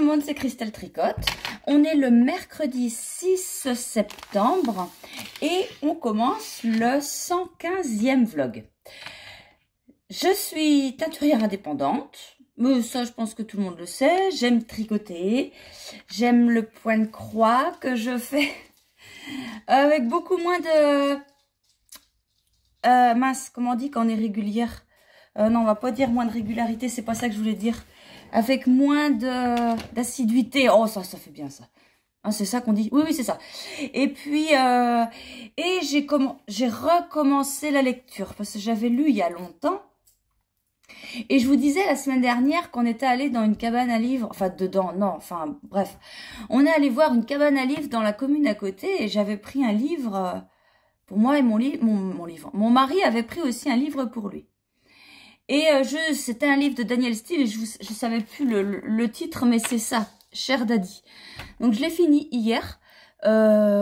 monde, c'est Christelle Tricotte. On est le mercredi 6 septembre et on commence le 115e vlog. Je suis teinturière indépendante, mais ça je pense que tout le monde le sait. J'aime tricoter, j'aime le point de croix que je fais avec beaucoup moins de... mince, comment on dit quand on est régulière? Non, on va pas dire moins de régularité, c'est pas ça que je voulais dire. Avec moins d'assiduité. Oh, ça fait bien ça. Ah, c'est ça qu'on dit? Oui, c'est ça. Et puis, j'ai recommencé la lecture parce que j'avais lu il y a longtemps. Et je vous disais la semaine dernière qu'on était allé dans une cabane à livres. Enfin, dedans, non, enfin, bref. On est allé voir une cabane à livres dans la commune à côté et j'avais pris un livre pour moi et mon livre. Mon mari avait pris aussi un livre pour lui. Et c'était un livre de Daniel Steele et je savais plus le titre, mais c'est ça, Cher Daddy. Donc je l'ai fini hier. Après,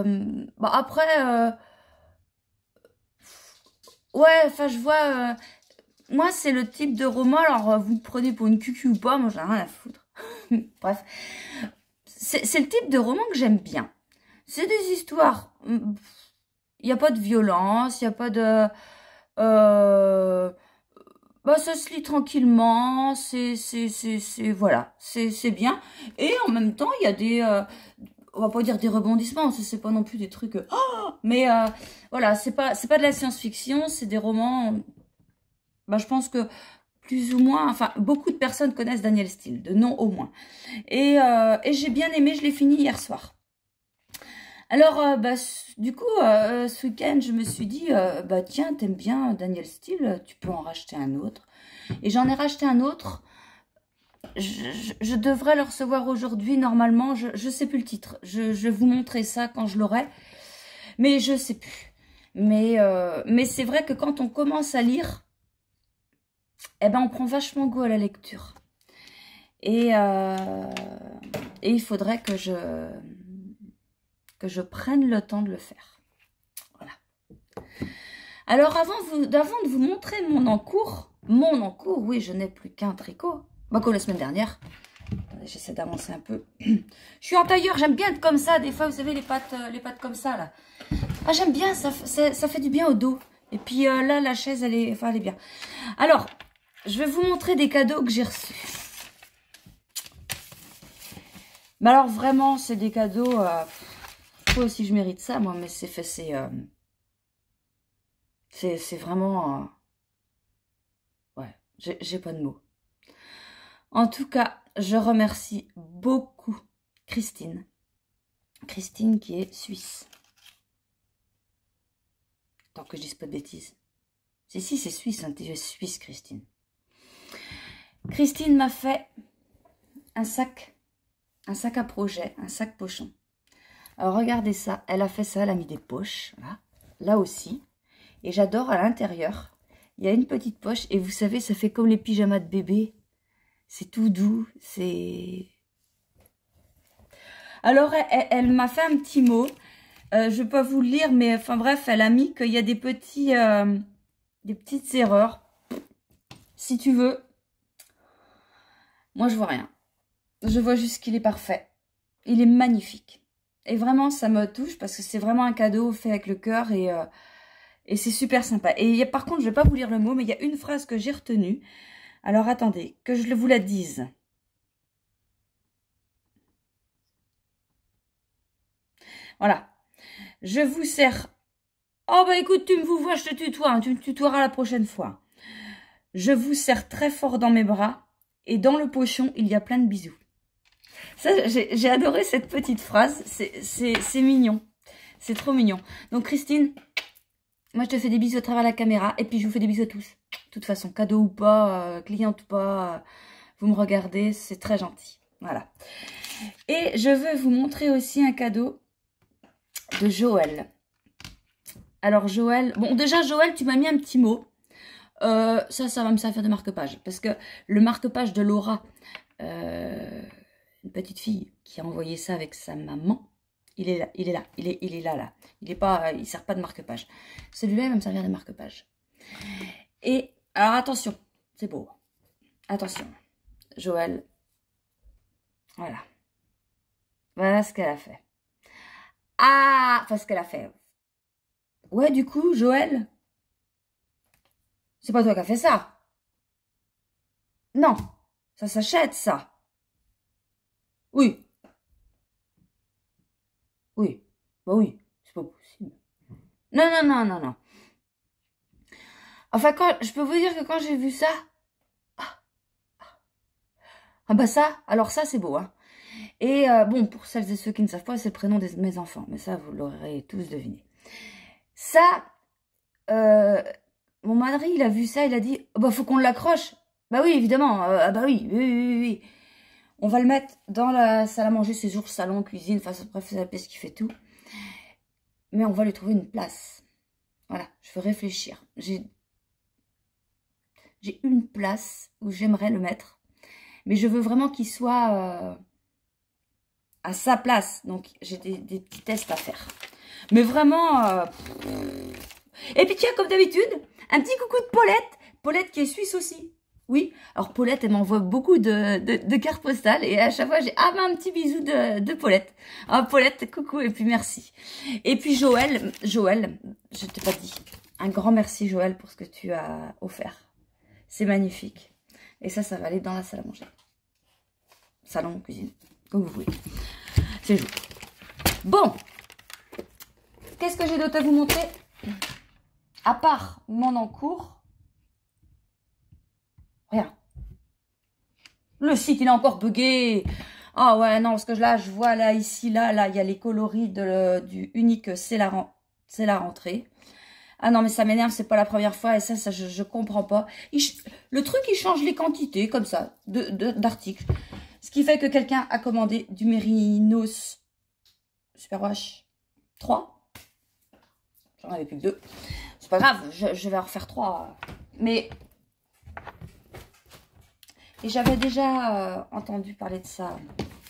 ouais, enfin je vois, moi c'est le type de roman, alors vous me prenez pour une cucu ou pas, moi j'en ai rien à foutre. Bref, c'est le type de roman que j'aime bien. C'est des histoires, il n'y a pas de violence, il n'y a pas de... ça se lit tranquillement, voilà, c'est bien. Et en même temps, il y a des, on va pas dire des rebondissements, c'est pas non plus des trucs, mais voilà, c'est pas de la science-fiction, c'est des romans. Je pense que plus ou moins, enfin, beaucoup de personnes connaissent Daniel Steele, de nom au moins. Et j'ai bien aimé, je l'ai fini hier soir. Alors, du coup, ce week-end, je me suis dit, tiens, t'aimes bien Daniel Steele, tu peux en racheter un autre. Et j'en ai racheté un autre. Je devrais le recevoir aujourd'hui, normalement. Je sais plus le titre. Je vais vous montrer ça quand je l'aurai. Mais je sais plus. Mais c'est vrai que quand on commence à lire, on prend vachement goût à la lecture. Et il faudrait que je prenne le temps de le faire. Voilà. Alors, avant de vous montrer mon encours, oui, je n'ai plus qu'un tricot. Comme la semaine dernière. Attendez, j'essaie d'avancer un peu. Je suis en tailleur, j'aime bien être comme ça. Des fois, vous savez, les pattes comme ça, là. Ah, j'aime bien, ça fait du bien au dos. Et puis là, la chaise, elle est bien. Alors, je vais vous montrer des cadeaux que j'ai reçus. Mais alors, vraiment, c'est des cadeaux... Moi aussi je mérite ça, moi, mais c'est vraiment... ouais, j'ai pas de mots. En tout cas, je remercie beaucoup Christine. Christine qui est suisse. Tant que je dise pas de bêtises. Si, c'est suisse, hein, tu es suisse, Christine. Christine m'a fait un sac à projet, un sac pochon. Alors, regardez ça. Elle a fait ça. Elle a mis des poches. Là aussi. Et j'adore à l'intérieur. Il y a une petite poche. Et vous savez, ça fait comme les pyjamas de bébé. C'est tout doux. C'est... Alors, elle m'a fait un petit mot. Je ne vais pas vous le lire. Mais enfin bref, elle a mis qu'il y a des petites erreurs. Si tu veux. Moi, je vois rien. Je vois juste qu'il est parfait. Il est magnifique. Et vraiment, ça me touche parce que c'est vraiment un cadeau fait avec le cœur et c'est super sympa. Et par contre, je ne vais pas vous lire le mot, mais il y a une phrase que j'ai retenue. Alors, attendez, que je vous la dise. Voilà. Je vous sers... Oh, écoute, tu me vous vois, je te tutoie. Hein, tu me tutoieras la prochaine fois. Je vous serre très fort dans mes bras et dans le pochon, il y a plein de bisous. Ça, j'ai adoré cette petite phrase. C'est mignon. C'est trop mignon. Donc, Christine, moi, je te fais des bisous à travers la caméra. Et puis, je vous fais des bisous à tous. De toute façon, cadeau ou pas, cliente ou pas, vous me regardez. C'est très gentil. Voilà. Et je veux vous montrer aussi un cadeau de Joël. Alors, Joël... Bon, déjà, Joël, tu m'as mis un petit mot. Ça va me servir de marque-page. Parce que le marque-page de Laura... une petite fille qui a envoyé ça avec sa maman. Il est là. Il sert pas de marque-page. Celui-là, il va me servir de marque-page. Et, alors attention, c'est beau. Attention, Joël. Voilà. Voilà ce qu'elle a fait. Ah, enfin ce qu'elle a fait. Ouais, du coup, Joël, c'est pas toi qui as fait ça. Non, ça s'achète, ça. Oui. Oui. Bah oui, c'est pas possible. Non, non, non, non, non. Enfin, je peux vous dire que quand j'ai vu ça... Ah bah ça, alors ça, c'est beau, hein. Et bon, pour celles et ceux qui ne savent pas, c'est le prénom de mes enfants. Mais ça, vous l'aurez tous deviné. Ça, mon mari, il a vu ça, il a dit, bah faut qu'on l'accroche. Bah oui, évidemment, ah bah oui, oui, oui, oui, oui. On va le mettre dans la salle à manger, séjour, salon, cuisine, enfin bref, c'est la pièce qui fait tout. Mais on va lui trouver une place. Voilà, je veux réfléchir. J'ai une place où j'aimerais le mettre. Mais je veux vraiment qu'il soit à sa place. Donc, j'ai des petits tests à faire. Mais vraiment... Et puis tiens, comme d'habitude, un petit coucou de Paulette. Paulette qui est suisse aussi. Oui, alors Paulette, elle m'envoie beaucoup de cartes postales. Et à chaque fois, j'ai un petit bisou de Paulette. Ah, Paulette, coucou et puis merci. Et puis Joël, je t'ai pas dit. Un grand merci Joël pour ce que tu as offert. C'est magnifique. Et ça va aller dans la salle à manger. Salon, cuisine, comme vous voulez. C'est joli. Bon. Qu'est-ce que j'ai d'autre à vous montrer? À part mon encours. Rien. Le site, il est encore bugué. Ah ouais, non, parce que là, je vois là, ici, là, il y a les coloris du unique, c'est la rentrée. Ah non, mais ça m'énerve, c'est pas la première fois, et ça je comprends pas. Le truc, il change les quantités, comme ça, d'articles. Ce qui fait que quelqu'un a commandé du Mérinos Superwash 3. J'en avais plus que 2. C'est pas grave, je vais en refaire 3. Mais... Et j'avais déjà entendu parler de ça,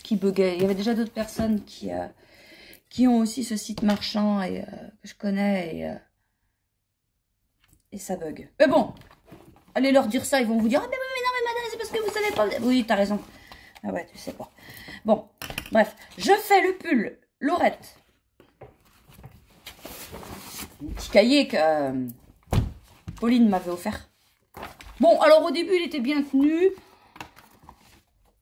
qui buguait. Il y avait déjà d'autres personnes qui ont aussi ce site marchand et que je connais et ça bug. Mais bon, allez leur dire ça, ils vont vous dire « Ah mais non mais madame, c'est parce que vous savez pas... » Oui, t'as raison. Ah ouais, tu sais pas. Bon, bref, je fais le pull Laurette. Un petit cahier que Pauline m'avait offert. Bon, alors au début, il était bien tenu.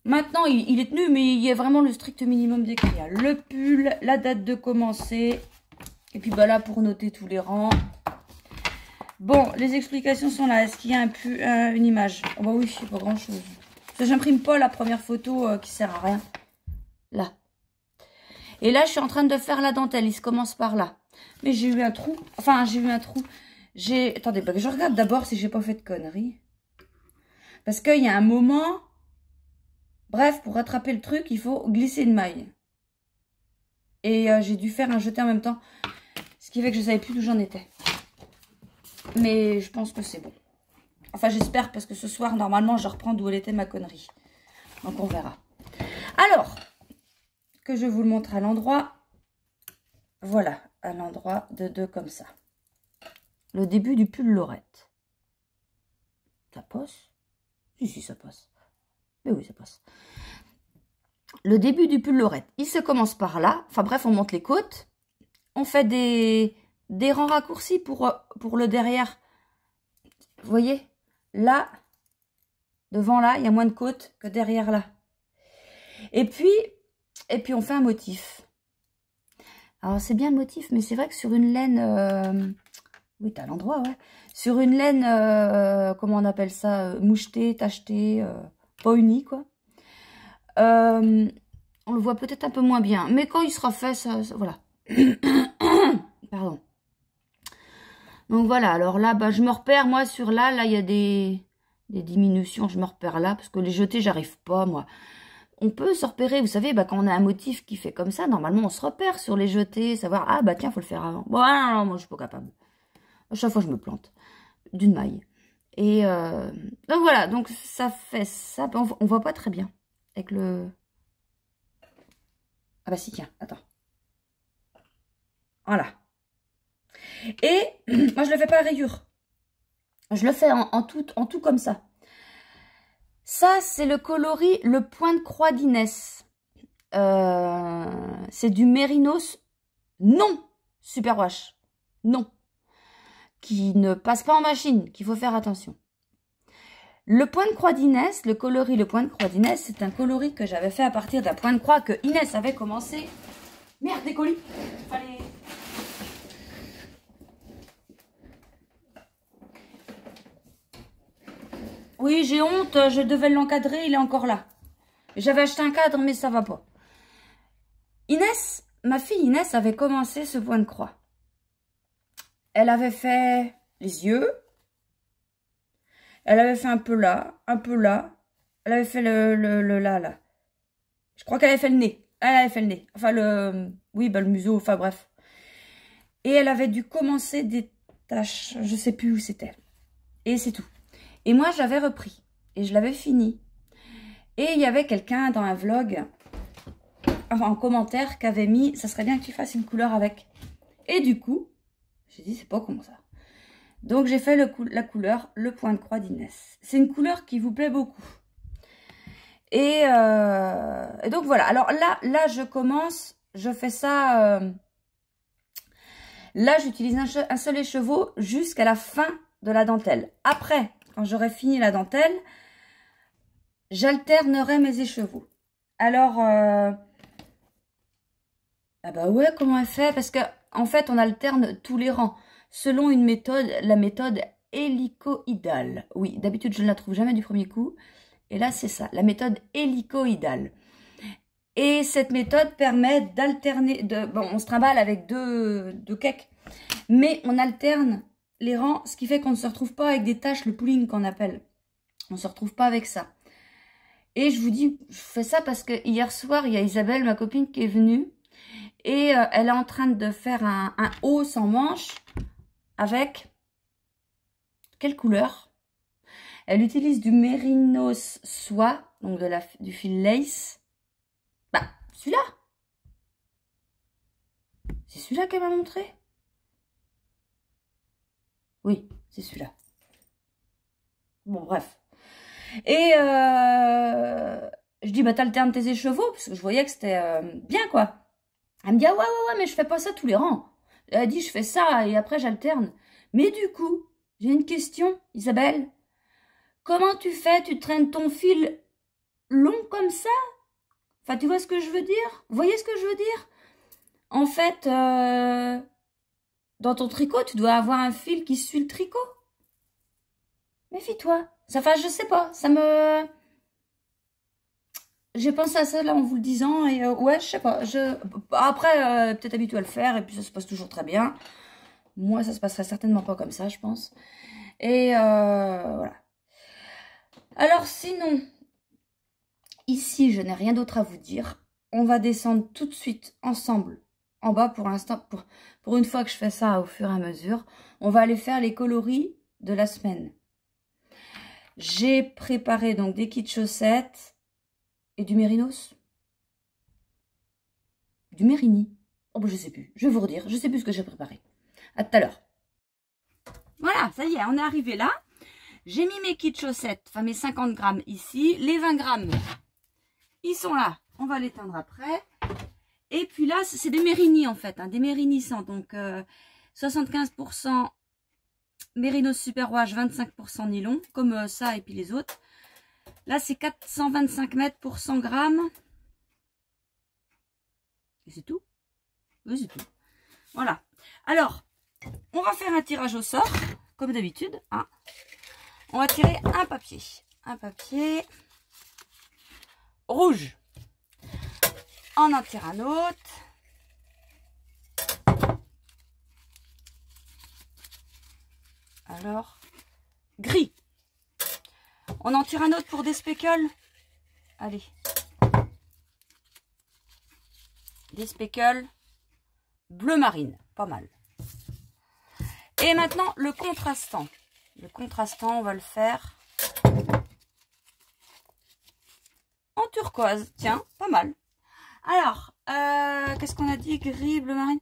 Maintenant, il est tenu, mais il y a vraiment le strict minimum d'écrit. Le pull, la date de commencer. Et puis bah là, pour noter tous les rangs. Bon, les explications sont là. Est-ce qu'il y a une image? Oh bah oui, c'est pas grand-chose. J'imprime pas la première photo qui sert à rien. Là. Et là, je suis en train de faire la dentelle. Il se commence par là. Mais j'ai eu un trou. Enfin, j'ai eu un trou. Attendez, bah, je regarde d'abord si j'ai pas fait de conneries. Parce qu'il y a un moment... Bref, pour rattraper le truc, il faut glisser une maille. Et j'ai dû faire un jeté en même temps. Ce qui fait que je ne savais plus d'où j'en étais. Mais je pense que c'est bon. Enfin, j'espère parce que ce soir, normalement, je reprends d'où elle était ma connerie. Donc, on verra. Alors, que je vous le montre à l'endroit. Voilà, à l'endroit de 2 comme ça. Le début du pull Laurette. Ça passe? Si, ça passe. Mais oui, ça passe. Le début du pull Laurette. Il se commence par là. Enfin bref, on monte les côtes. On fait des rangs raccourcis pour le derrière. Vous voyez? Là, devant là, il y a moins de côtes que derrière là. Et puis on fait un motif. Alors, c'est bien le motif, mais c'est vrai que sur une laine... oui, t'as l'endroit, ouais. Sur une laine, comment on appelle ça? Mouchetée, tachetée, pas unie, quoi. On le voit peut-être un peu moins bien. Mais quand il sera fait, ça voilà. Pardon. Donc voilà, alors là, bah, je me repère, moi, sur là, il y a des diminutions, je me repère là, parce que les jetés, j'arrive pas, moi. On peut se repérer, vous savez, bah, quand on a un motif qui fait comme ça, normalement, on se repère sur les jetés, savoir, ah, bah tiens, faut le faire avant. Bon, non, moi, je suis pas capable. À chaque fois, je me plante d'une maille. Et donc voilà, donc ça fait ça, on voit pas très bien avec le... Ah bah si, tiens, attends. Voilà. Et moi, je le fais pas à rayure. Je le fais en tout comme ça. Ça, c'est le coloris, le point de croix d'Inès. c'est du Mérinos non Superwash. Non. Qui ne passe pas en machine, qu'il faut faire attention. Le point de croix d'Inès, le coloris Le point de croix d'Inès, c'est un coloris que j'avais fait à partir d'un point de croix que Inès avait commencé. Merde, des colis. Fallait... Oui, j'ai honte, je devais l'encadrer, il est encore là. J'avais acheté un cadre, mais ça va pas. Inès, ma fille Inès avait commencé ce point de croix. Elle avait fait les yeux. Elle avait fait un peu là, un peu là. Elle avait fait le là. Je crois qu'elle avait fait le nez. Elle avait fait le nez. Enfin, oui, bah, le museau, enfin bref. Et elle avait dû commencer des taches. Je sais plus où c'était. Et c'est tout. Et moi, j'avais repris. Et je l'avais fini. Et il y avait quelqu'un dans un vlog, enfin, en commentaire, qui avait mis, ça serait bien que tu fasses une couleur avec. Et du coup, j'ai dit, c'est pas comment ça. Donc, j'ai fait la couleur Le point de croix d'Inès. C'est une couleur qui vous plaît beaucoup. Et donc, voilà. Alors là, je commence, je fais ça... là, j'utilise un seul écheveau jusqu'à la fin de la dentelle. Après, quand j'aurai fini la dentelle, j'alternerai mes écheveaux. Alors, ah bah ouais, comment elle fait? Parce que en fait, on alterne tous les rangs selon une méthode, la méthode hélicoïdale. Oui, d'habitude, je ne la trouve jamais du premier coup. Et là, c'est ça, la méthode hélicoïdale. Et cette méthode permet d'alterner, bon, on se trimballe avec deux cakes, mais on alterne les rangs, ce qui fait qu'on ne se retrouve pas avec des taches, le pooling qu'on appelle. On ne se retrouve pas avec ça. Et je vous dis, je fais ça parce que hier soir, il y a Isabelle, ma copine, qui est venue. Et elle est en train de faire un haut sans manche avec... Quelle couleur? Elle utilise du Mérinos soie, donc du fil lace. Bah, celui-là. C'est celui-là qu'elle m'a montré? Oui, c'est celui-là. Bon, bref. Et je dis, bah, t'alternes tes écheveaux, parce que je voyais que c'était bien, quoi. Elle me dit, ah ouais, mais je fais pas ça tous les rangs. Elle dit, je fais ça et après j'alterne. Mais du coup, j'ai une question, Isabelle. Comment tu fais? Tu traînes ton fil long comme ça? Enfin, tu vois ce que je veux dire? Vous voyez ce que je veux dire? En fait, dans ton tricot, tu dois avoir un fil qui suit le tricot. Méfie-toi. Enfin, je sais pas, ça me... J'ai pensé à ça là en vous le disant et ouais, je sais pas. Après, peut-être habitué à le faire et puis ça se passe toujours très bien. Moi, ça se passerait certainement pas comme ça, je pense. Et voilà. Alors sinon, ici, je n'ai rien d'autre à vous dire. On va descendre tout de suite ensemble en bas pour l'instant. Pour une fois que je fais ça au fur et à mesure, on va aller faire les coloris de la semaine. J'ai préparé donc des kits chaussettes. Et du Mérinos? Du Mérini? Oh, bah, je sais plus. Je vais vous redire. Je sais plus ce que j'ai préparé. À tout à l'heure. Voilà, ça y est, on est arrivé là. J'ai mis mes kits chaussettes, enfin mes 50 grammes ici. Les 20 grammes, ils sont là. On va les teindre après. Et puis là, c'est des Mérini en fait. Hein, des Mérini 100. Donc 75% Mérinos Superwash, 25% nylon. Comme ça et puis les autres. Là, c'est 425 mètres pour 100 grammes. Et c'est tout. Oui, c'est tout. Voilà. Alors, on va faire un tirage au sort, comme d'habitude. Hein. On va tirer un papier. Un papier rouge. On en tire un autre. Alors, gris. On en tire un autre pour des speckles. Allez. Des speckles bleu marine. Pas mal. Et maintenant, le contrastant. Le contrastant, on va le faire en turquoise. Tiens, pas mal. Alors, qu'est-ce qu'on a dit? Gris, bleu marine.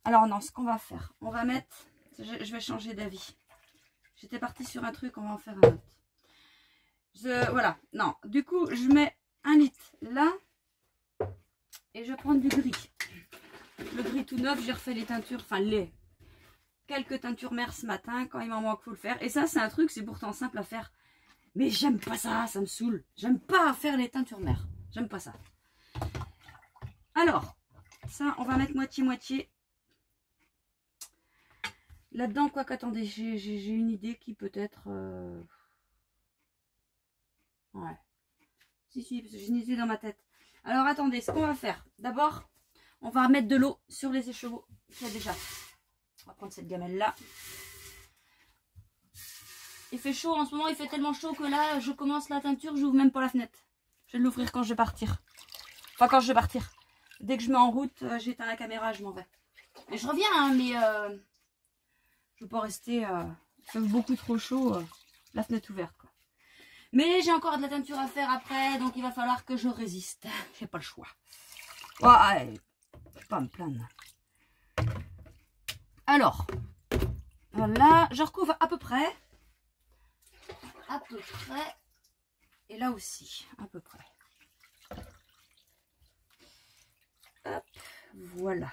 Alors non, ce qu'on va faire, on va mettre... Je vais changer d'avis. J'étais partie sur un truc, on va en faire un autre. Voilà, non. Du coup, je mets 1 litre là. Et je vais prendre du gris. Le gris tout neuf, j'ai refait les teintures, enfin quelques teintures mères ce matin. Quand il m'en manque, faut le faire. Et ça, c'est un truc, c'est pourtant simple à faire. Mais j'aime pas ça, ça me saoule. J'aime pas faire les teintures mères. J'aime pas ça. Alors, ça, on va mettre moitié-moitié. Là-dedans, quoi qu'attendez, j'ai une idée qui peut être... Ouais. Si, parce que j'ai une idée dans ma tête. Alors, attendez, ce qu'on va faire. D'abord, on va mettre de l'eau sur les écheveaux. Il y a déjà. On va prendre cette gamelle-là. Il fait chaud en ce moment, il fait tellement chaud que là, je commence la teinture, j'ouvre même pas la fenêtre. Je vais l'ouvrir quand je vais partir. Enfin, quand je vais partir. Dès que je mets en route, j'éteins la caméra, je m'en vais. Mais je reviens, hein, mais je veux pas rester... il fait beaucoup trop chaud, la fenêtre ouverte, quoi. Mais j'ai encore de la teinture à faire après, donc il va falloir que je résiste. J'ai pas le choix. Ouais, je vais pas me plaindre. Alors, voilà, je recouvre à peu près. À peu près. Et là aussi, à peu près. Hop, voilà.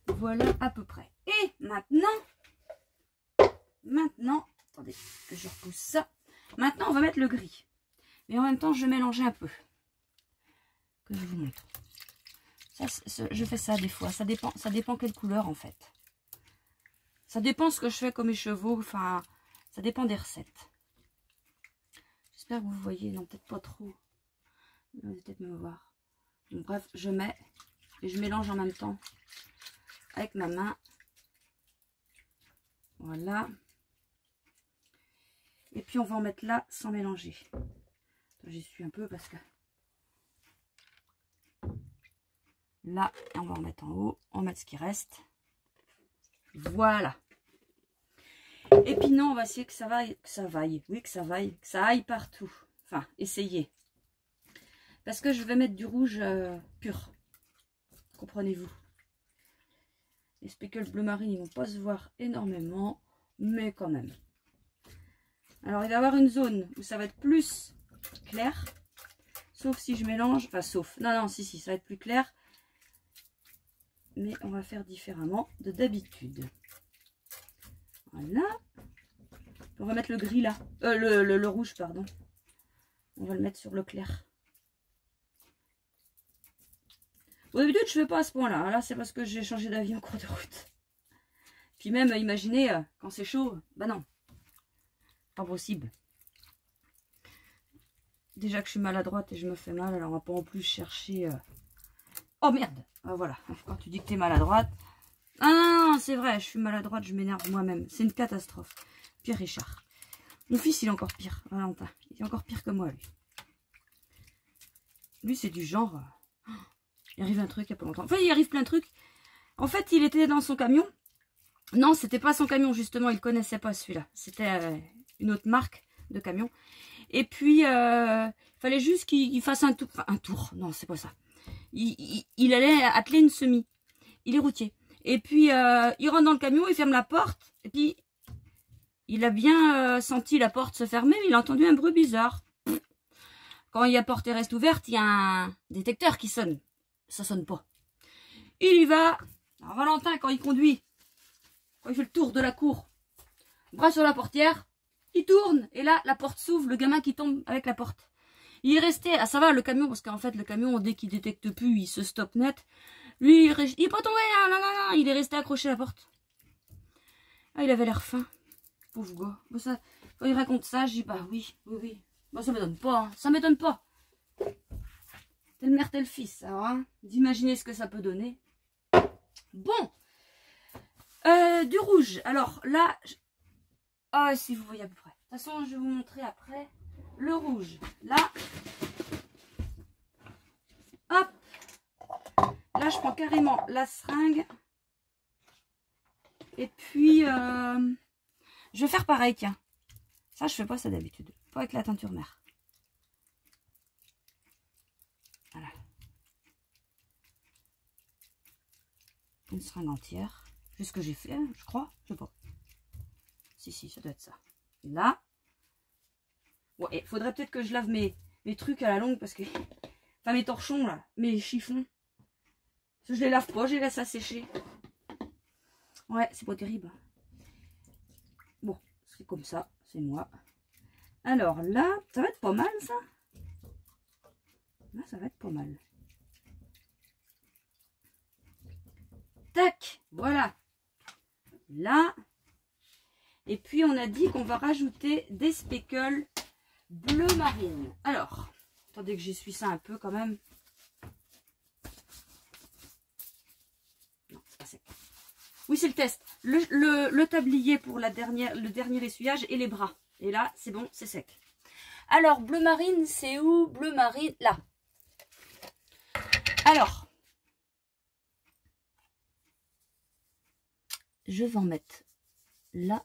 Voilà à peu près. Et maintenant, attendez que je repousse ça. Maintenant, on va mettre le gris. Mais en même temps, je vais mélanger un peu. Que je vous montre. Ça, je fais ça des fois. Ça dépend quelle couleur en fait. Ça dépend ce que je fais comme écheveau. Enfin, ça dépend des recettes. J'espère que vous voyez. Non, peut-être pas trop. Vous allez peut-être me voir. Donc, bref, je mets et je mélange en même temps avec ma main. Voilà. Et puis on va en mettre là sans mélanger. J'y suis un peu parce que là, on va en mettre en haut. On va mettre ce qui reste. Voilà. Et puis non, on va essayer que ça vaille, oui, que ça aille partout. Enfin, essayez. Parce que je vais mettre du rouge pur. Comprenez-vous? Les speckles bleu marine, ils vont pas se voir énormément, mais quand même. Alors, il va y avoir une zone où ça va être plus clair. Sauf si je mélange. Enfin, sauf. Non, si, ça va être plus clair. Mais on va faire différemment de d'habitude. Voilà. On va mettre le gris là. Le rouge, pardon. On va le mettre sur le clair. D'habitude, je ne fais pas à ce point-là. Là, c'est parce que j'ai changé d'avis en cours de route. Puis même, imaginez, quand c'est chaud, bah non. Pas possible. Déjà que je suis maladroite et je me fais mal, alors on va pas en plus chercher... Oh merde, voilà, quand tu dis que tu es maladroite... Ah non, c'est vrai, je suis maladroite, je m'énerve moi-même. C'est une catastrophe. Pierre Richard. Mon fils, il est encore pire, Valentin. Il est encore pire que moi, lui. Lui, c'est du genre... Il arrive un truc il y a pas longtemps. Enfin, il arrive plein de trucs. En fait, il était dans son camion. Non, c'était pas son camion, justement, il connaissait pas celui-là. C'était une autre marque de camion. Et puis, il fallait juste qu'il fasse un tour. Enfin, un tour, non, c'est pas ça. Il allait atteler une semi. Il est routier. Et puis, il rentre dans le camion, il ferme la porte. Et puis, il a bien senti la porte se fermer, mais il a entendu un bruit bizarre. Quand la porte reste ouverte, il y a un détecteur qui sonne. Ça sonne pas. Il y va. Alors, Valentin, quand il conduit, quand il fait le tour de la cour, bras sur la portière, il tourne. Et là, la porte s'ouvre, le gamin qui tombe avec la porte. Il est resté, ah ça va le camion, parce qu'en fait le camion, dès qu'il détecte plus, il se stoppe net. Lui, il est pas tombé, non, il est resté accroché à la porte. Ah, il avait l'air fin, pauvre gars. Bon, ça, quand il raconte ça, je dis bah oui. Bon, ça m'étonne pas, hein. Ça m'étonne pas. Telle mère, tel fils, alors, hein, d'imaginer ce que ça peut donner. Bon, du rouge, alors là, ah si vous voyez à peu près. De toute façon, je vais vous montrer après. Le rouge, là, hop, là je prends carrément la seringue et puis je vais faire pareil, tiens, ça je fais pas ça d'habitude, pas avec la teinture mère. Voilà, une seringue entière, c'est ce que j'ai fait, je crois, je sais pas, si ça doit être ça, là. Ouais, il faudrait peut-être que je lave mes mes trucs à la longue parce que... Enfin, mes torchons, là. Mes chiffons. Parce que je les lave pas, je les laisse à sécher. Ouais, c'est pas terrible. Bon, c'est comme ça, c'est moi. Alors là, ça va être pas mal, ça. Là, ça va être pas mal. Tac, voilà. Là. Et puis, on a dit qu'on va rajouter des speckles bleu marine. Alors, attendez que j'essuie ça un peu quand même. Non, c'est pas sec. Oui, c'est le test. Le tablier pour le dernier essuyage et les bras. Et là, c'est bon, c'est sec. Alors, bleu marine, c'est où? Bleu marine, là. Alors, je vais en mettre là.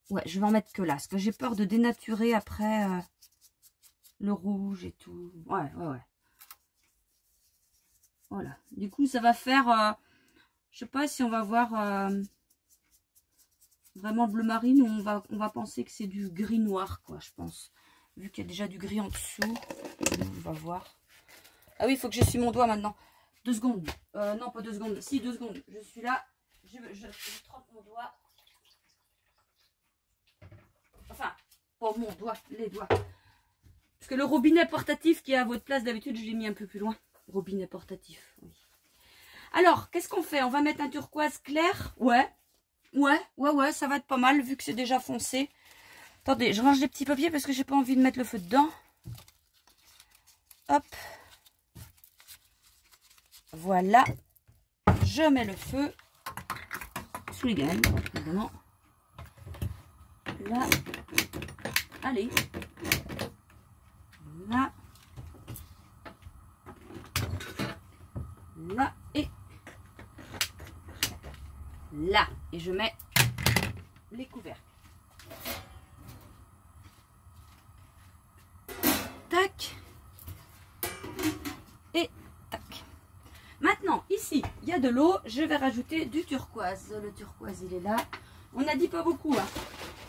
Ouais, je vais en mettre que là, parce que j'ai peur de dénaturer après le rouge et tout. Ouais. Voilà. Du coup, ça va faire... je sais pas si on va voir vraiment bleu marine ou on va penser que c'est du gris noir, quoi, je pense. Vu qu'il y a déjà du gris en dessous. On va voir. Ah oui, il faut que j'essuie mon doigt maintenant. 2 secondes. Non, pas 2 secondes. Si, 2 secondes. Je suis là. Je trempe mon doigt. Enfin, pas mon doigt, les doigts. Parce que le robinet portatif qui est à votre place d'habitude, je l'ai mis un peu plus loin. Robinet portatif, oui. Alors, qu'est-ce qu'on fait? On va mettre un turquoise clair. Ouais, ça va être pas mal vu que c'est déjà foncé. Attendez, je range les petits papiers parce que j'ai pas envie de mettre le feu dedans. Hop. Voilà. Je mets le feu sous les gammes, évidemment. Là. Allez. Là. Là et là. Et je mets les couvercles. Tac. Et tac. Maintenant, ici, il y a de l'eau. Je vais rajouter du turquoise. Le turquoise, il est là. On n'a dit pas beaucoup, hein.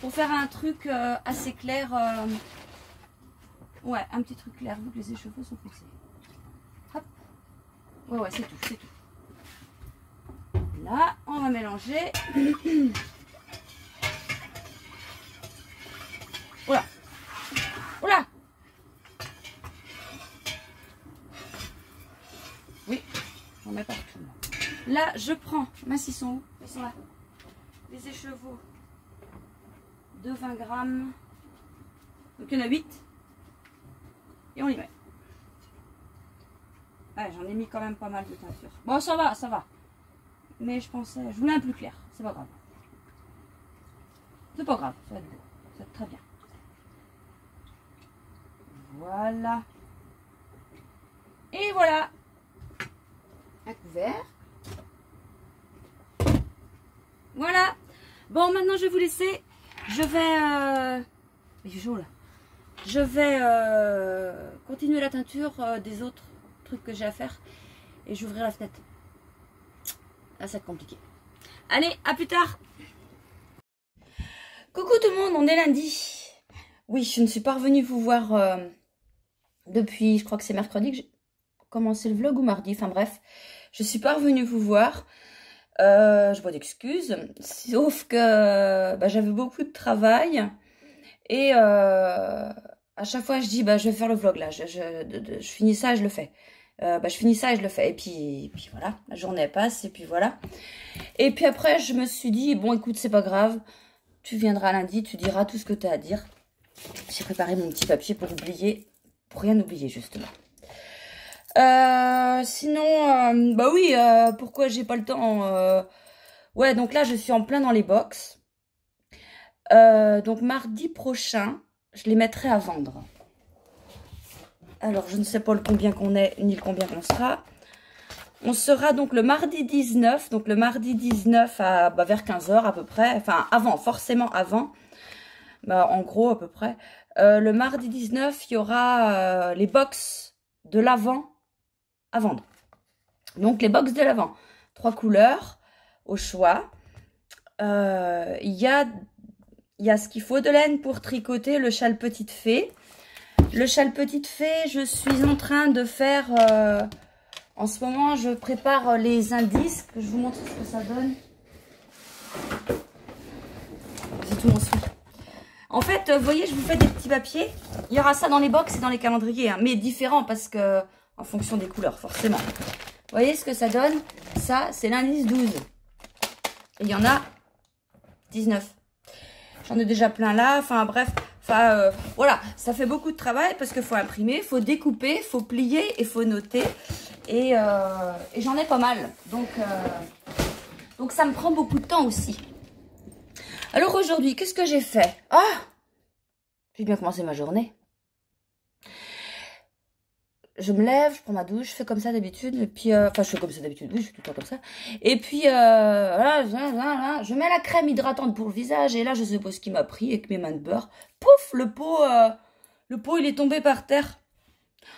Pour faire un truc assez clair. Ouais, un petit truc clair, vu que les écheveaux sont foncés. Hop. Ouais, c'est tout, c'est tout. Là, on va mélanger. Oula. Oula. Oui, j'en mets partout. Là, je prends. Mince, ils sont où? Ils sont là. Les écheveaux de 20 grammes. Donc, il y en a 8. Et on les met. Ouais, j'en ai mis quand même pas mal de teinture. Bon, ça va, ça va. Mais je pensais, je voulais un plus clair. C'est pas grave. C'est pas grave, ça va être beau. Ça va être très bien. Voilà. Et voilà. Un couvert. Voilà. Bon, maintenant je vais vous laisser. Je vais... Il fait chaud là. Je vais continuer la teinture des autres trucs que j'ai à faire. Et j'ouvrirai la fenêtre. Là, ça va être compliqué. Allez, à plus tard. Coucou tout le monde, on est lundi. Oui, je ne suis pas revenue vous voir depuis, je crois que c'est mercredi que j'ai commencé le vlog ou mardi. Enfin bref, je ne suis pas revenue vous voir. Je vois d'excuses. Sauf que j'avais beaucoup de travail. Et à chaque fois, je dis, je vais faire le vlog là. Je finis ça et je le fais. Je finis ça et je le fais. Et puis voilà, la journée passe et puis voilà. Et puis après, je me suis dit, bon écoute, c'est pas grave. Tu viendras lundi, tu diras tout ce que tu as à dire. J'ai préparé mon petit papier pour oublier, pour rien oublier justement. Sinon, oui, pourquoi j'ai pas le temps ouais, donc là, je suis en plein dans les box. Donc mardi prochain, je les mettrai à vendre. Alors, je ne sais pas le combien qu'on est, ni le combien qu'on sera. On sera donc le mardi 19. Donc, le mardi 19 à, vers 15 h à peu près. Enfin, avant, forcément avant. En gros, à peu près. Le mardi 19, il y aura les box de l'Avent à vendre. Donc, les box de l'Avent. 3 couleurs au choix. Il y a il y a ce qu'il faut de laine pour tricoter le châle petite fée. Le châle petite fée, je suis en train de faire... en ce moment, je prépare les indices. Que je vous montre ce que ça donne. C'est tout mon souhait. En fait, vous voyez, je vous fais des petits papiers. Il y aura ça dans les box et dans les calendriers. Hein, mais différents parce que... En fonction des couleurs, forcément. Vous voyez ce que ça donne? Ça, c'est l'indice 12. Et il y en a 19. J'en ai déjà plein là. Enfin, bref. Enfin, voilà. Ça fait beaucoup de travail parce qu'il faut imprimer, il faut découper, il faut plier et il faut noter. Et j'en ai pas mal. Donc, ça me prend beaucoup de temps aussi. Alors aujourd'hui, qu'est-ce que j'ai fait? Ah! J'ai bien commencé ma journée. Je me lève, je prends ma douche, je fais comme ça d'habitude, et puis, enfin, je fais comme ça d'habitude, oui, je fais tout le temps comme ça. Et puis, voilà, je mets la crème hydratante pour le visage, et là, je sais pas ce qui m'a pris, avec mes mains de beurre. Pouf, le pot, il est tombé par terre.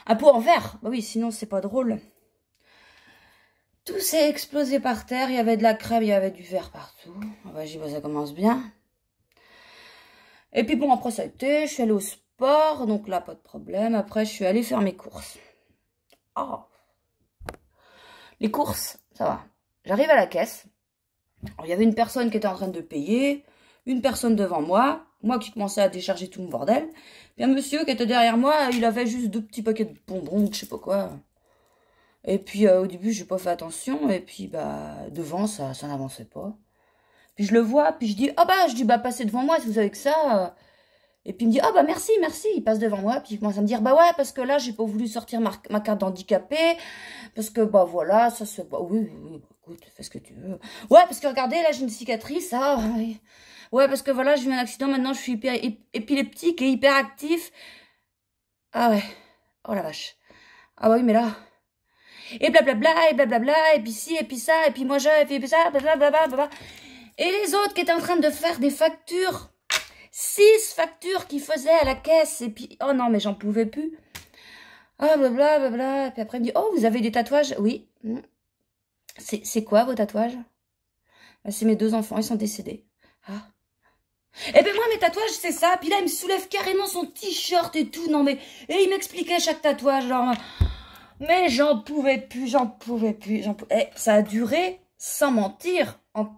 Un pot en verre, bah oui, sinon, c'est pas drôle. Tout s'est explosé par terre, il y avait de la crème, il y avait du verre partout. Ah bah, j'ai dit, bah, ça commence bien. Et puis, bon, après, ça a été, je suis allée au sport, donc là, pas de problème. Après, je suis allée faire mes courses. Oh. Les courses, ça va. J'arrive à la caisse. Alors, il y avait une personne qui était en train de payer, une personne devant moi qui commençais à décharger tout mon bordel. Puis un monsieur qui était derrière moi, il avait juste 2 petits paquets de bonbons, je sais pas quoi. Et puis au début, j'ai pas fait attention, et puis bah devant, ça n'avançait pas. Puis je le vois, puis je dis, bah passez devant moi si vous avez que ça. Et puis il me dit, ah bah merci, il passe devant moi, puis il commence à me dire, bah ouais, parce que là, j'ai pas voulu sortir ma carte d'handicapé, parce que bah voilà, ça se... Bah, oui, écoute, fais ce que tu veux. Ouais, parce que regardez, là, j'ai une cicatrice, ah, ouais, parce que voilà, j'ai eu un accident, maintenant, je suis épileptique et hyperactif. Ah ouais, oh la vache. Ah bah oui, mais là... Et blablabla, et puis ci, et puis ça, et puis moi et puis ça, blablabla. Et les autres qui étaient en train de faire des factures... 6 factures qu'il faisait à la caisse. Et puis, oh non, mais j'en pouvais plus. Ah, blablabla. Et puis après, il me dit, oh, vous avez des tatouages? Oui. C'est quoi vos tatouages? C'est mes 2 enfants, ils sont décédés. Ah. Et ben moi, mes tatouages, c'est ça. Puis là, il me soulève carrément son t-shirt et tout. Non, mais... Et il m'expliquait chaque tatouage. Genre... Mais j'en pouvais plus. Et ça a duré, sans mentir, en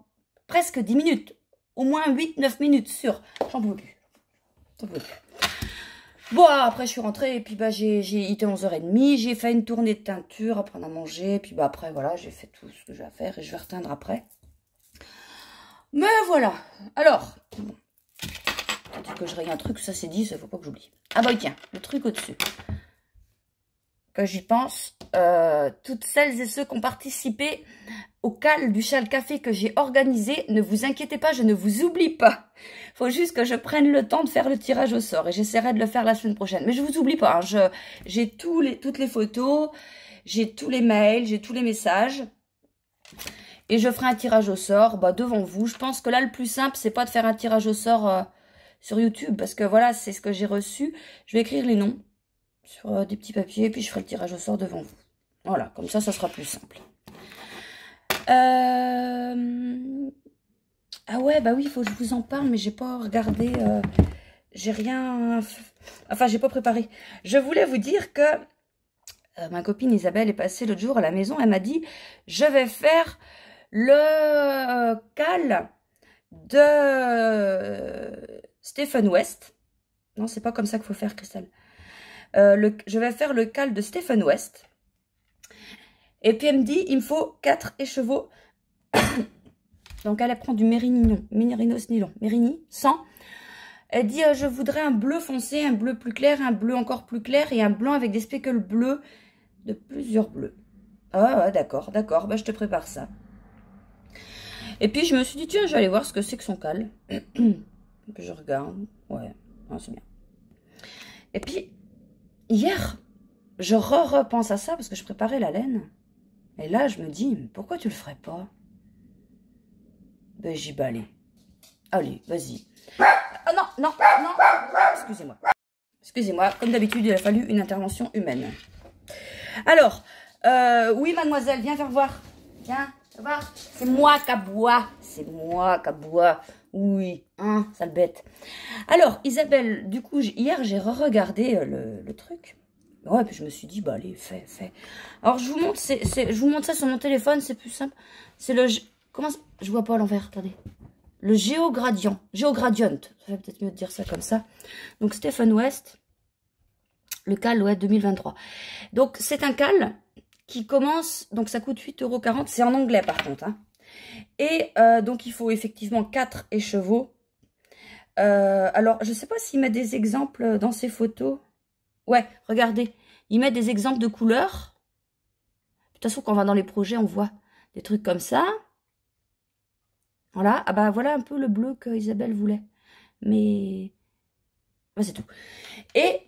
presque 10 minutes. Au moins 8-9 minutes, sûr. J'en pouvais plus. Bon, après, je suis rentrée. Et puis, bah, il était 11h30. J'ai fait une tournée de teinture. Après, on a mangé. Et puis, bah, après, voilà, j'ai fait tout ce que j'ai à faire. Et je vais reteindre après. Mais voilà. Alors, bon. Peut-être que je règle un truc. Ça, c'est dit. Ça, faut pas que j'oublie. Ah, bah, tiens. Le truc au-dessus. Que j'y pense. Toutes celles et ceux qui ont participé au cal du châle café que j'ai organisé, ne vous inquiétez pas, je ne vous oublie pas. Faut juste que je prenne le temps de faire le tirage au sort et j'essaierai de le faire la semaine prochaine. Mais je vous oublie pas, hein. J'ai toutes les photos, j'ai tous les mails, j'ai tous les messages et je ferai un tirage au sort devant vous. Je pense que là, le plus simple, c'est pas de faire un tirage au sort sur YouTube parce que voilà, c'est ce que j'ai reçu. Je vais écrire les noms sur des petits papiers et puis je ferai le tirage au sort devant vous. Voilà, comme ça sera plus simple. Ah ouais, bah oui, il faut que je vous en parle, mais j'ai pas regardé, j'ai rien, enfin, j'ai pas préparé. Je voulais vous dire que ma copine Isabelle est passée l'autre jour à la maison, elle m'a dit, je vais faire le cal de Stephen West. Non, c'est pas comme ça qu'il faut faire, Christelle. Je vais faire le cal de Stephen West. Et puis elle me dit, il me faut 4 écheveaux. Donc elle prend du Mérinos nylon, Mérini, 100. Elle dit, je voudrais un bleu foncé, un bleu plus clair, un bleu encore plus clair et un blanc avec des speckles bleus, de plusieurs bleus. Ah, d'accord, bah, je te prépare ça. Et puis je me suis dit, tiens, je vais aller voir ce que c'est que son cal. Et puis je regarde, ouais, c'est bien. Et puis, hier, je repense à ça parce que je préparais la laine. Et là, je me dis, pourquoi tu le ferais pas? Ben, j'y allez. Allez, vas-y. Ah non. Excusez-moi, comme d'habitude, il a fallu une intervention humaine. Alors, oui, mademoiselle, viens faire voir. Viens, voir. C'est moi qui aboie. Oui, hein, sale bête. Alors, Isabelle, du coup, hier, j'ai re-regardé le truc. Ouais, puis je me suis dit, bah allez, fais. Alors, je vous montre, je vous montre ça sur mon téléphone, c'est plus simple. C'est le... Comment ça... Je vois pas à l'envers, attendez. Le Géogradient. Géogradient. Ça va peut-être mieux de dire ça comme ça. Donc, Stephen West. Le cal, ouais, 2023. Donc, c'est un cal qui commence... Donc, ça coûte 8,40 €. C'est en anglais, par contre, hein. Et donc, il faut effectivement 4 écheveaux. Alors, je ne sais pas s'il met des exemples dans ses photos. Ouais, regardez. Il met des exemples de couleurs. De toute façon, quand on va dans les projets, on voit des trucs comme ça. Voilà. Ah bah, voilà un peu le bleu que Isabelle voulait. Mais... Ouais, c'est tout. Et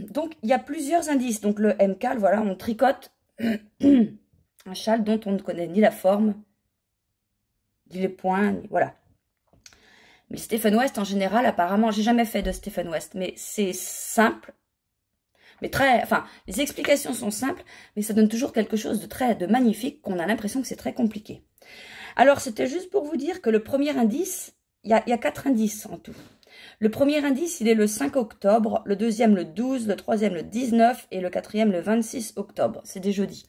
donc, il y a plusieurs indices. Donc, le M-cal, voilà, on tricote un châle dont on ne connaît ni la forme, ni les points, voilà. Mais Stephen West, en général, apparemment, j'ai jamais fait de Stephen West, mais c'est simple. Mais très, enfin, les explications sont simples, mais ça donne toujours quelque chose de magnifique, qu'on a l'impression que c'est très compliqué. Alors, c'était juste pour vous dire que le premier indice, il y a 4 indices en tout. Le premier indice, il est le 5 octobre, le deuxième le 12, le troisième le 19 et le quatrième le 26 octobre. C'est des jeudis.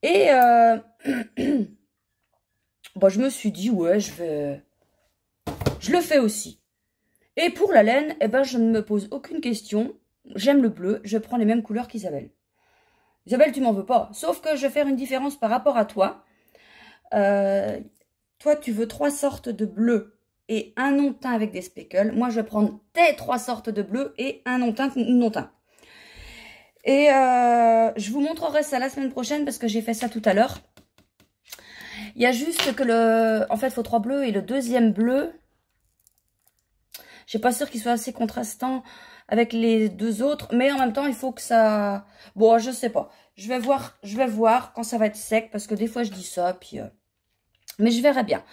Et bon, je me suis dit, ouais, je le fais aussi. Et pour la laine, eh ben, je ne me pose aucune question. J'aime le bleu, je prends les mêmes couleurs qu'Isabelle. Isabelle, tu m'en veux pas. Sauf que je vais faire une différence par rapport à toi. Toi, tu veux 3 sortes de bleu et un non-teint avec des speckles. Moi, je vais prendre tes 3 sortes de bleu et un non-teint, non-teint. Et je vous montrerai ça la semaine prochaine parce que j'ai fait ça tout à l'heure. Il y a juste que en fait, il faut 3 bleus et le deuxième bleu, je suis pas sûre qu'il soit assez contrastant avec les 2 autres, mais en même temps, il faut que ça... Bon, je sais pas. Je vais voir quand ça va être sec, parce que des fois, je dis ça, puis... Mais je verrai bien.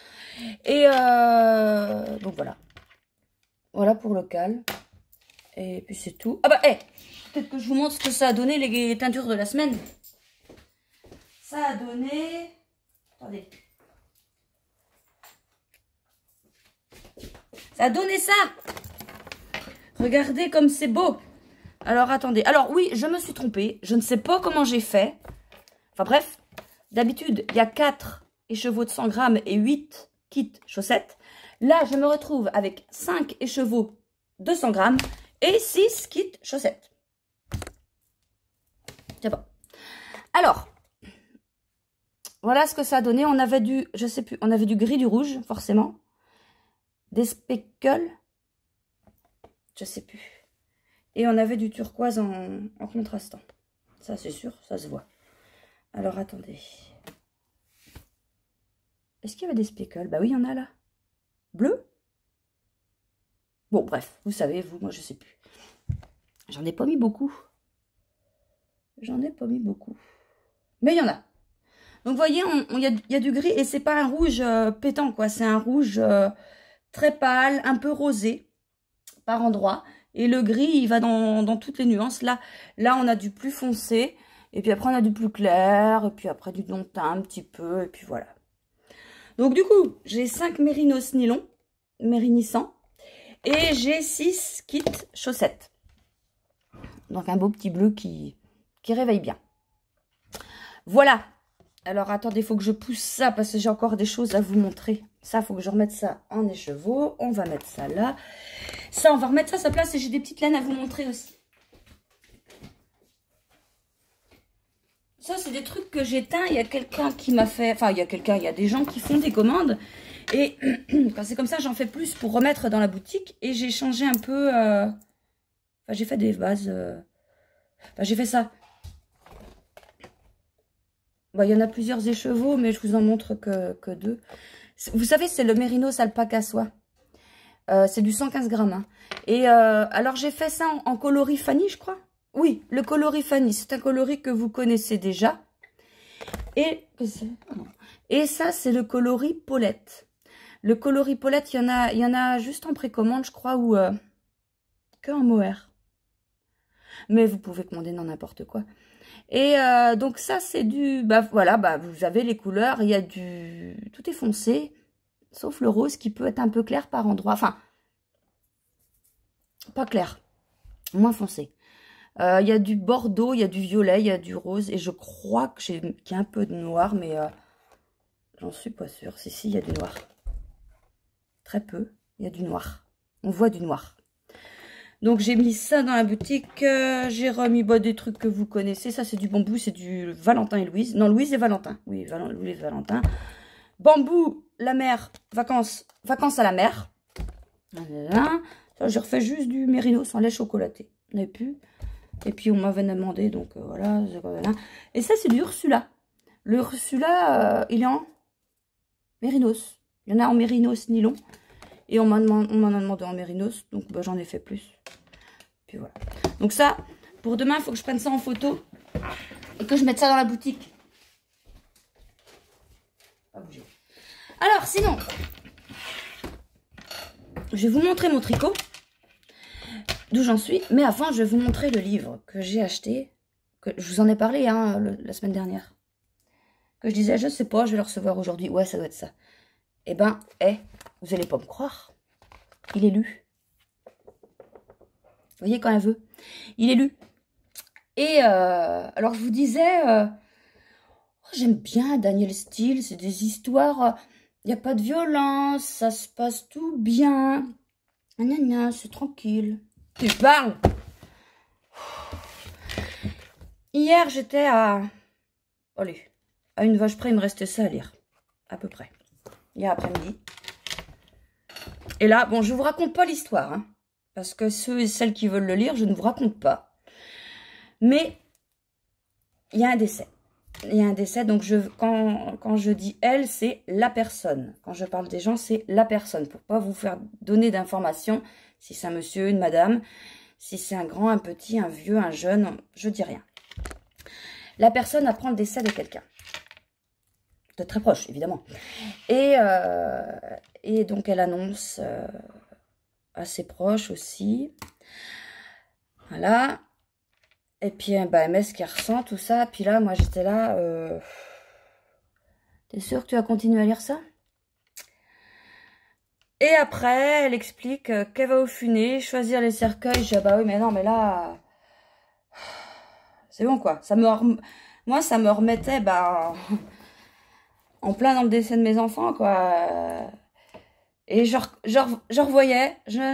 Et donc, voilà. Voilà pour le cal. Et puis, c'est tout. Ah bah, peut-être que je vous montre ce que ça a donné, les teintures de la semaine. Ça a donné... Attendez. Ça a donné ça. Regardez comme c'est beau. Alors, attendez. Alors, oui, je me suis trompée. Je ne sais pas comment j'ai fait. Enfin, bref. D'habitude, il y a 4 écheveaux de 100 grammes et 8 kits chaussettes. Là, je me retrouve avec 5 écheveaux de 100 grammes et 6 kits chaussettes. Je sais pas. Alors, voilà ce que ça a donné. On avait du, je sais plus, on avait du gris, du rouge, forcément. Des speckles. Je sais plus. Et on avait du turquoise en contrastant. Ça, c'est sûr, ça se voit. Alors, attendez. Est-ce qu'il y avait des speckles? Bah oui, il y en a là. Bleu? Bon, bref, vous savez, vous, moi, je sais plus. J'en ai pas mis beaucoup. J'en ai pas mis beaucoup. Mais il y en a. Donc, vous voyez, il y a du gris et c'est pas un rouge pétant, quoi. C'est un rouge très pâle, un peu rosé par endroits. Et le gris, il va dans toutes les nuances. Là, on a du plus foncé. Et puis après, on a du plus clair. Et puis après, du non-teint un petit peu. Et puis voilà. Donc du coup, j'ai 5 mérinos nylon, mérinissants. Et j'ai 6 kits chaussettes. Donc un beau petit bleu qui réveille bien. Voilà. Alors attendez, il faut que je pousse ça parce que j'ai encore des choses à vous montrer. Ça, il faut que je remette ça en écheveau. On va mettre ça là. Ça, on va remettre ça à sa place et j'ai des petites laines à vous montrer aussi. Ça, c'est des trucs que j'ai teints. Il y a quelqu'un qui m'a fait... Enfin, il y a des gens qui font des commandes. Et quand c'est comme ça, j'en fais plus pour remettre dans la boutique. Et j'ai changé un peu... Enfin, j'ai fait des vases... Enfin, j'ai fait ça. Bon, il y en a plusieurs écheveaux, mais je vous en montre que 2. Vous savez, c'est le Mérinos Alpaca Soie. C'est du 115 grammes. Hein. Et alors, j'ai fait ça en coloris Fanny, je crois. Oui, le coloris Fanny. C'est un coloris que vous connaissez déjà. Et ça, c'est le coloris Paulette. Le coloris Paulette, il y en a juste en précommande, je crois, ou que en mohair. Mais vous pouvez commander dans n'importe quoi. Et donc ça, c'est du... Bah voilà, bah, vous avez les couleurs. Il y a du... Tout est foncé. sauf le rose qui peut être un peu clair par endroit. Enfin, pas clair, moins foncé. Il y a du bordeaux, il y a du violet, il y a du rose. Et je crois que qu'il y a un peu de noir, mais j'en suis pas sûre. Si, il y a du noir. Très peu, il y a du noir. On voit du noir. Donc, j'ai mis ça dans la boutique. J'ai remis des trucs que vous connaissez. Ça, c'est du bambou, c'est du Valentin et Louise. Non, Louise et Valentin. Oui, Louise et Valentin. Bambou, la mer, vacances à la mer. Voilà. Ça, je refais juste du mérinos en lait chocolaté. On n'avait plus. Et puis, on m'avait demandé, donc voilà. Et ça, c'est du Ursula. Le Ursula, il est en mérinos. Il y en a en mérinos nylon. Et on m'en a demandé en mérinos. Donc, bah, j'en ai fait plus. Puis voilà. Donc ça, pour demain, il faut que je prenne ça en photo. Et que je mette ça dans la boutique. Pas bouger. Alors, sinon, je vais vous montrer mon tricot. D'où j'en suis. Mais avant, je vais vous montrer le livre que j'ai acheté. Que je vous en ai parlé hein, la semaine dernière. Que je disais, je sais pas, je vais le recevoir aujourd'hui. Ouais, ça doit être ça. Eh ben, vous allez pas me croire. Il est lu. Vous voyez quand elle veut. Il est lu. Et alors, je vous disais, j'aime bien Daniel Steele. C'est des histoires, il n'y a pas de violence, ça se passe tout bien. C'est tranquille. Tu parles. Hier, j'étais à une vache près, il me restait ça à lire. À peu près. Hier après-midi. Et là, bon, je ne vous raconte pas l'histoire. Hein, parce que ceux et celles qui veulent le lire, je ne vous raconte pas. Mais, il y a un décès. Il y a un décès, donc quand je dis elle, c'est la personne. Quand je parle des gens, c'est la personne. Pour pas vous faire donner d'informations. Si c'est un monsieur, une madame, si c'est un grand, un petit, un vieux, un jeune, je dis rien. La personne apprend le décès de quelqu'un. De très proche, évidemment. Et donc, elle annonce à ses proches aussi. Voilà. Et puis, elle met ce qu'elle ressent, tout ça. Puis là, moi, j'étais là. T'es sûre que tu vas continuer à lire ça? Et après, elle explique qu'elle va au funé, choisir les cercueils. Je dis, ah bah oui, mais non, mais là... C'est bon, quoi. Moi, ça me remettait, en plein dans le décès de mes enfants, quoi. Et je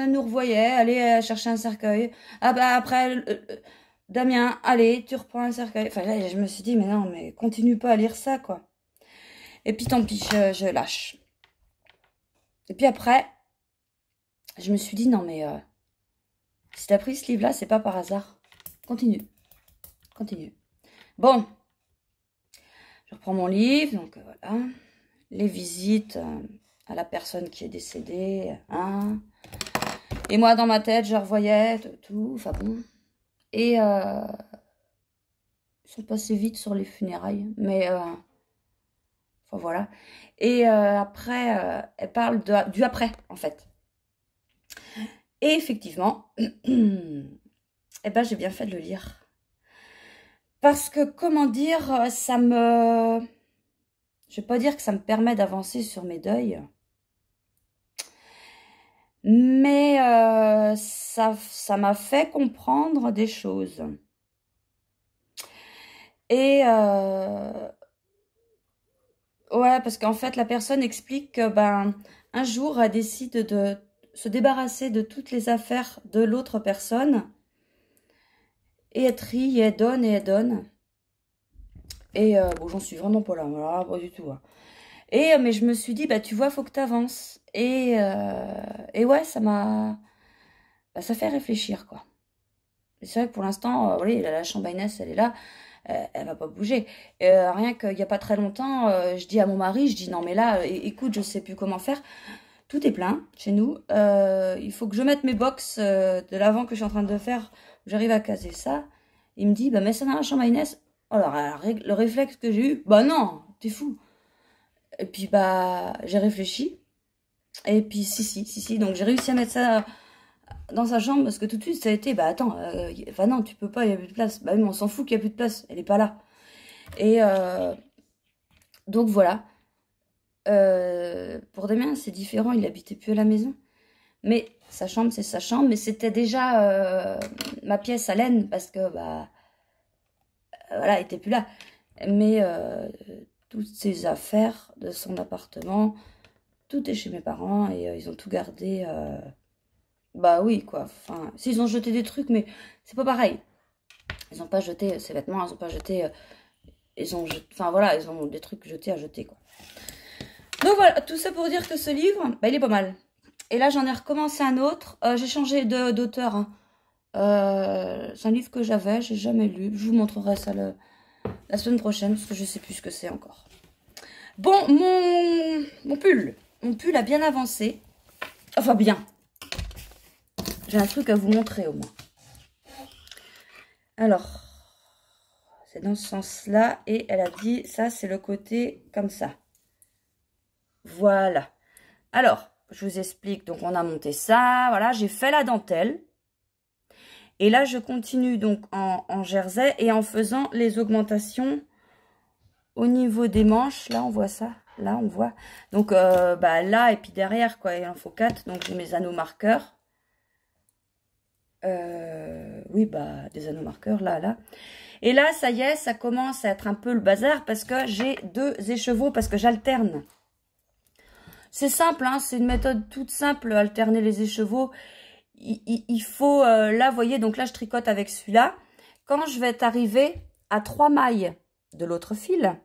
nous revoyais, aller chercher un cercueil. Ah bah après, Damien, allez, tu reprends un cercueil. Enfin là, je me suis dit, mais non, mais continue pas à lire ça, quoi. Et puis tant pis, je lâche. Et puis après, je me suis dit, non mais, si t'as pris ce livre-là, c'est pas par hasard. Continue. Bon. Je reprends mon livre, donc voilà. Les visites à la personne qui est décédée. Hein. Et moi, dans ma tête, je revoyais tout. Enfin bon. Et ils sont passés vite sur les funérailles. Mais, enfin voilà. Et après, elle parle du après, en fait. Et effectivement, j'ai bien fait de le lire. Parce que, comment dire, ça me... Je vais pas dire que ça me permet d'avancer sur mes deuils. Mais ça m'a fait comprendre des choses. Et ouais, parce qu'en fait, la personne explique que un jour, elle décide de se débarrasser de toutes les affaires de l'autre personne. Et elle trie, et elle donne, et elle donne. Et bon, j'en suis vraiment pas là, voilà, pas du tout. Hein. Et mais je me suis dit, tu vois, faut que tu avances. Et ouais, ça fait réfléchir, quoi. C'est vrai que pour l'instant, voilà, la chambainesse, elle est là, elle va pas bouger. Rien qu'il y a pas très longtemps, je dis à mon mari, je dis, non mais là, écoute, je sais plus comment faire. Tout est plein chez nous. Il faut que je mette mes box de l'avant que je suis en train de faire. J'arrive à caser ça. Il me dit, mets ça dans la chambainesse. Alors, le réflexe que j'ai eu, non, t'es fou. Et puis, j'ai réfléchi. Et puis, si. Donc, j'ai réussi à mettre ça dans sa chambre parce que tout de suite, ça a été, attends, non, tu peux pas, il n'y a plus de place. Mais on s'en fout qu'il n'y a plus de place. Elle n'est pas là. Et donc, voilà. Pour Damien, c'est différent, il habitait plus à la maison. Mais sa chambre, c'est sa chambre. Mais c'était déjà ma pièce à Laine, parce que, bah, voilà, il était plus là. Mais toutes ses affaires de son appartement, tout est chez mes parents et ils ont tout gardé. Bah oui, quoi. Enfin, s'ils ont jeté des trucs, mais c'est pas pareil. Ils n'ont pas jeté ses vêtements, ils n'ont pas jeté... enfin voilà, ils ont des trucs jetés à jeter, quoi. Donc voilà, tout ça pour dire que ce livre, bah, il est pas mal. Et là, j'en ai recommencé un autre. J'ai changé d'auteur. Hein. C'est un livre que j'avais, j'ai jamais lu. Je vous montrerai ça la semaine prochaine, parce que je sais plus ce que c'est encore. Bon, mon pull. Mon pull a bien avancé. Enfin, bien. J'ai un truc à vous montrer, au moins. Alors, c'est dans ce sens-là. Et elle a dit, ça, c'est le côté comme ça. Voilà. Alors, je vous explique. Donc, on a monté ça. Voilà, j'ai fait la dentelle. Et là, je continue donc en jersey et en faisant les augmentations au niveau des manches. Là, on voit ça. Là, on voit. Donc, bah, là et puis derrière, quoi. Il en faut 4. Donc, j'ai mes anneaux marqueurs. Oui, bah, des anneaux marqueurs, là, là. Et là, ça y est, ça commence à être un peu le bazar parce que j'ai 2 écheveaux, parce que j'alterne. C'est simple, hein, c'est une méthode toute simple, alterner les écheveaux. Il faut, là, vous voyez, donc là, je tricote avec celui-là. Quand je vais arriver à 3 mailles de l'autre fil,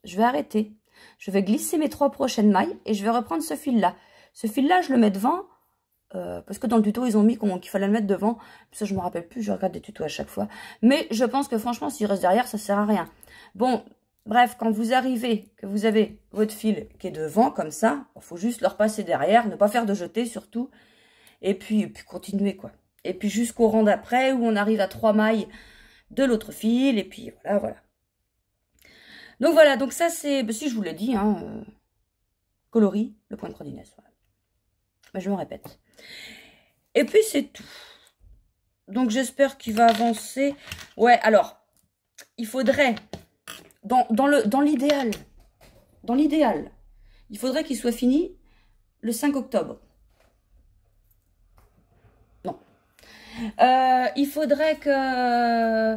je vais arrêter. Je vais glisser mes 3 prochaines mailles et je vais reprendre ce fil-là. Ce fil-là, je le mets devant. Parce que dans le tuto, ils ont mis qu'il fallait le mettre devant. Ça, je me rappelle plus, je regarde des tutos à chaque fois. Mais je pense que franchement, s'il reste derrière, ça sert à rien. Bon, bref, quand vous arrivez, que vous avez votre fil qui est devant, comme ça, il faut juste le repasser derrière, ne pas faire de jeter surtout. Et puis continuer, quoi. Et puis jusqu'au rang d'après, où on arrive à 3 mailles de l'autre fil. Et puis voilà, voilà. Donc voilà, donc ça c'est, si je vous l'ai dit, hein, coloris, le point de croix d'Inès. Voilà. Mais je me répète. Et puis c'est tout. Donc j'espère qu'il va avancer. Ouais, alors, il faudrait, dans l'idéal, il faudrait qu'il soit fini le 5 octobre. Non. Il faudrait que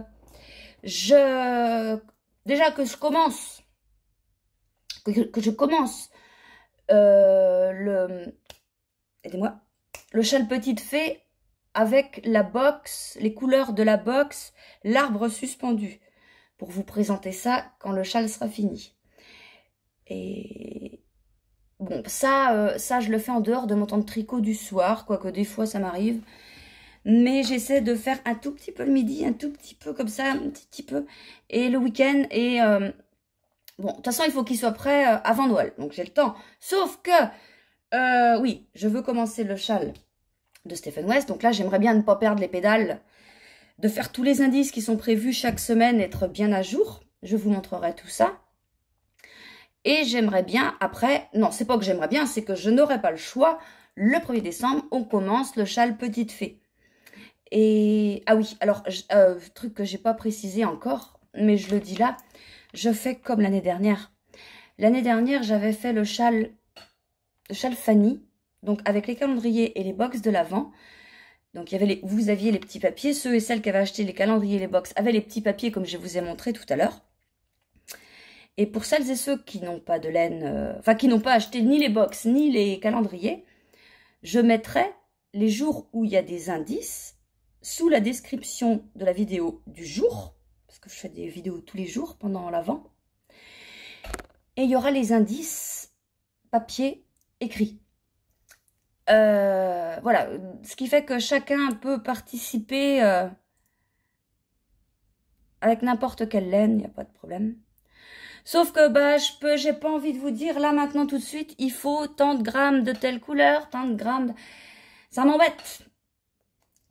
déjà que je commence, que je commence aidez-moi, le châle petite fée avec la box, les couleurs de la box, l'arbre suspendu, pour vous présenter ça quand le châle sera fini. Et bon, ça je le fais en dehors de mon temps de tricot du soir, quoique des fois ça m'arrive. Mais j'essaie de faire un tout petit peu le midi, un tout petit peu comme ça, un petit peu, et le week-end. Et bon, de toute façon, il faut qu'il soit prêt avant Noël, donc j'ai le temps. Sauf que, oui, je veux commencer le châle de Stephen West. Donc là, j'aimerais bien ne pas perdre les pédales, de faire tous les indices qui sont prévus chaque semaine, être bien à jour. Je vous montrerai tout ça. Et j'aimerais bien, après, non, c'est pas que j'aimerais bien, c'est que je n'aurai pas le choix. Le 1er décembre, on commence le châle petite fée. Et, ah oui, alors, truc que j'ai pas précisé encore, mais je le dis là, je fais comme l'année dernière. L'année dernière, j'avais fait le châle Fanny, donc avec les calendriers et les box de l'avant. Donc, vous aviez les petits papiers. Ceux et celles qui avaient acheté les calendriers et les box avaient les petits papiers comme je vous ai montré tout à l'heure. Et pour celles et ceux qui n'ont pas de laine, enfin qui n'ont pas acheté ni les box ni les calendriers, je mettrai les jours où il y a des indices sous la description de la vidéo du jour, parce que je fais des vidéos tous les jours pendant l'avant. Et il y aura les indices papier écrit. Voilà, ce qui fait que chacun peut participer avec n'importe quelle laine, il n'y a pas de problème. Sauf que bah, j'ai pas envie de vous dire là maintenant tout de suite, il faut tant de grammes de telle couleur, tant de grammes. Ça m'embête.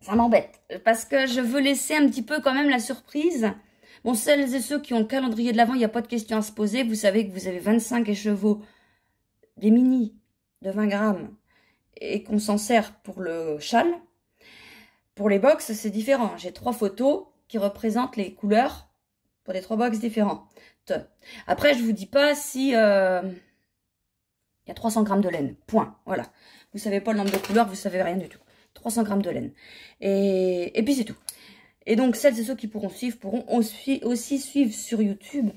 Ça m'embête. Parce que je veux laisser un petit peu quand même la surprise. Bon, celles et ceux qui ont le calendrier de l'avant, il n'y a pas de question à se poser. Vous savez que vous avez 25 écheveaux, des mini de 20 grammes, et qu'on s'en sert pour le châle. Pour les box, c'est différent. J'ai 3 photos qui représentent les couleurs pour les 3 box différents. Après, je vous dis pas si Il y a 300 grammes de laine, point, voilà. Vous savez pas le nombre de couleurs, vous savez rien du tout. 300 grammes de laine. Et puis c'est tout. Et donc, celles et ceux qui pourront suivre, pourront aussi suivre sur YouTube.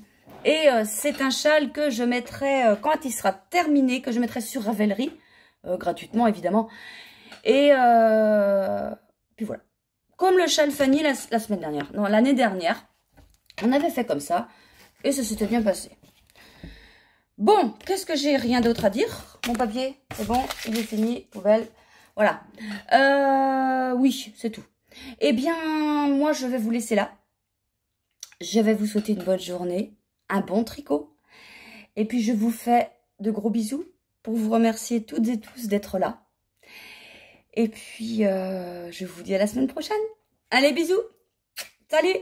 Et c'est un châle que je mettrai, quand il sera terminé, que je mettrai sur Ravelry, gratuitement évidemment. Et puis voilà. Comme le châle Fanny la semaine dernière, non, l'année dernière, on avait fait comme ça. Et ça s'était bien passé. Bon, qu'est-ce que j'ai? Rien d'autre à dire. Mon papier, c'est bon, il est fini, poubelle. Voilà. Oui, c'est tout. Eh bien, moi, je vais vous laisser là. Je vais vous souhaiter une bonne journée, un bon tricot. Et puis, je vous fais de gros bisous pour vous remercier toutes et tous d'être là. Et puis, je vous dis à la semaine prochaine. Allez, bisous. Salut.